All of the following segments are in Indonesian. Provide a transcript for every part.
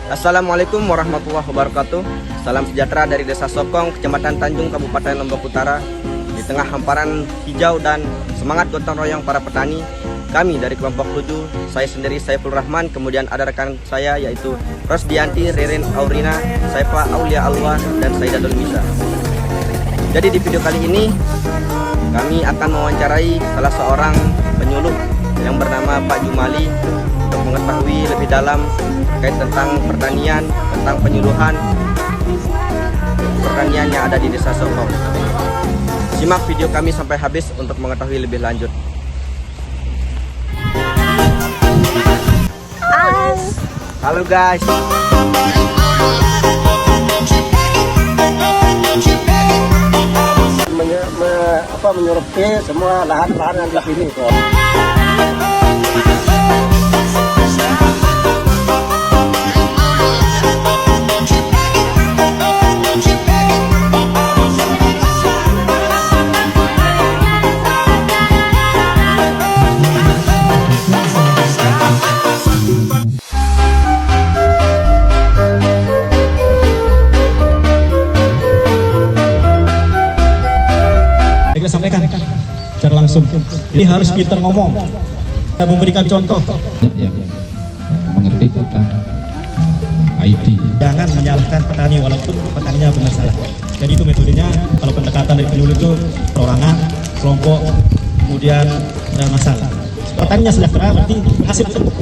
Assalamualaikum warahmatullahi wabarakatuh. Salam sejahtera dari Desa Sokong, Kecamatan Tanjung, Kabupaten Lombok Utara. Di tengah hamparan hijau dan semangat gotong royong para petani, kami dari kelompok 7, saya sendiri Saiful Rahman, kemudian ada rekan saya yaitu Rosdianti, Ririn Aurina, Saifa Aulia Alwa, dan Saidatul Misa. Jadi di video kali ini kami akan mewawancarai salah seorang penyuluh yang bernama Pak Jumali untuk mengetahui lebih dalam terkait tentang pertanian, tentang penyuluhan pertanian yang ada di Desa Sokong. Simak video kami sampai habis untuk mengetahui lebih lanjut. Halo guys. Menyurupi semua lahan-lahan yang di sini kok. Saya sampaikan secara langsung. Ini harus pintar ngomong dan memberikan contoh. Ya, mengerti tentang IT. Jangan menyalahkan petani walaupun petaninya benar salah. Jadi itu metodenya. Kalau pendekatan dari penyuluh itu perorangan, kelompok, kemudian ada masalah. Petaninya sejahtera berarti hasil tumbuh.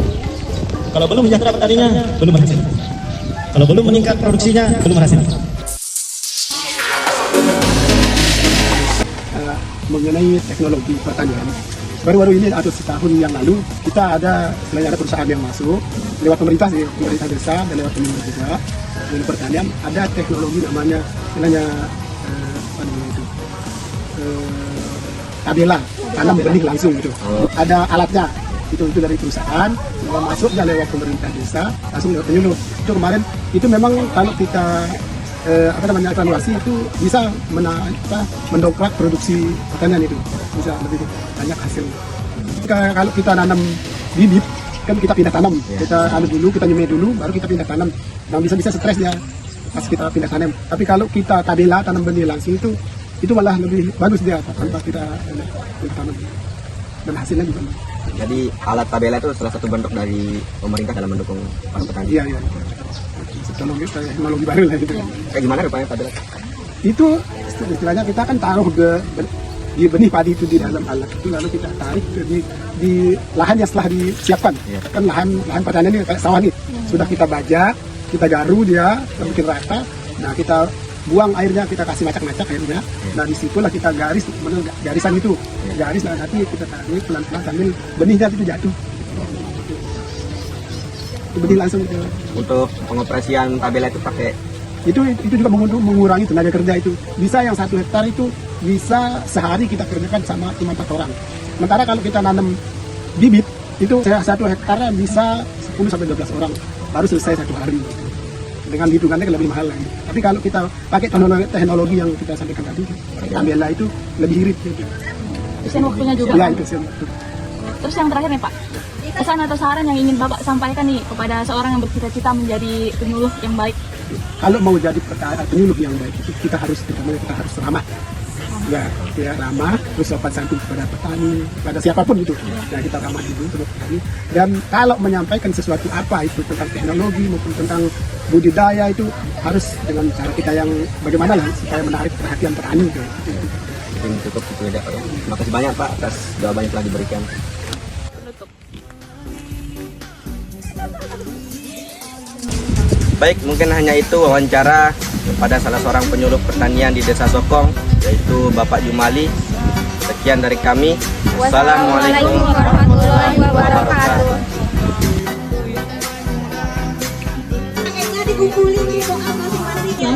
Kalau belum sejahtera petaninya belum berhasil. Kalau belum meningkat produksinya belum berhasil. Mengenai teknologi pertanian, baru-baru ini atau setahun yang lalu kita selain ada perusahaan yang masuk lewat pemerintah desa dan lewat pemerintah juga dengan pertanian, ada teknologi namanya tabela tanam benih langsung gitu. Ada alatnya itu dari perusahaan, masuknya lewat pemerintah desa langsung lewat penyuluh. Itu kemarin itu memang kalau kita evaluasi itu bisa mendongkrak produksi pertanian, itu bisa lebih banyak hasil. Kalau kita nanam bibit kan kita pindah tanam, kita dulu, kita nyemai dulu, baru kita pindah tanam. Nah bisa stres ya pas kita pindah tanam. Tapi kalau kita tabela tanam benih langsung itu malah lebih bagus dia tanpa kita tanam, dan hasilnya juga. Jadi alat tabela itu salah satu bentuk dari pemerintah dalam mendukung para petani. Iya. Teknologi baru lah gitu. Kayak gimana rupanya tabela? Itu istilahnya kita kan taruh di benih padi itu di dalam alat itu, lalu kita tarik di lahan yang setelah disiapkan. Kan lahan pertanian ini kayak sawah nih, sudah kita bajak, kita garu dia, kita bikin rata. Nah kita buang airnya, kita kasih macak-macak airnya. Nah disitulah kita garisan itu, garis, nah nanti kita tarik pelan-pelan sambil benihnya itu jatuh. Benih langsung gitu. Untuk pengoperasian tabela itu pakai itu juga mengurangi tenaga kerja. Itu bisa yang 1 hektar itu bisa sehari kita kerjakan sama cuma 4 orang. Sementara kalau kita nanam bibit itu 1 hektar bisa 10 sampai 12 orang baru selesai 1 hari. Dengan hitungannya lebih mahal lagi. Tapi kalau kita pakai teknologi yang kita sampaikan tadi, tabela itu lebih irit gitu. Sen waktunya juga. Ya, itu sen waktu. Terus yang terakhir nih Pak, pesan atau saran yang ingin Bapak sampaikan nih kepada seorang yang bercita-cita menjadi penyuluh yang baik? Kalau mau jadi penyuluh yang baik itu kita harus ramah. Ya ramah, terus sopan santun kepada petani, kepada siapapun itu. Nah kita ramah dulu kepada petani. Dan kalau menyampaikan sesuatu apa itu tentang teknologi maupun tentang budidaya itu harus dengan cara kita yang bagaimana lah supaya menarik perhatian petani itu. Mungkin cukup itu ya. Terima kasih banyak Pak atas jawaban yang telah diberikan. Baik, mungkin hanya itu wawancara kepada salah seorang penyuluh pertanian di Desa Sokong, yaitu Bapak Jumali. Sekian dari kami. Wassalamualaikum warahmatullahi wabarakatuh. Dikumpulin di soal masing-masing ya.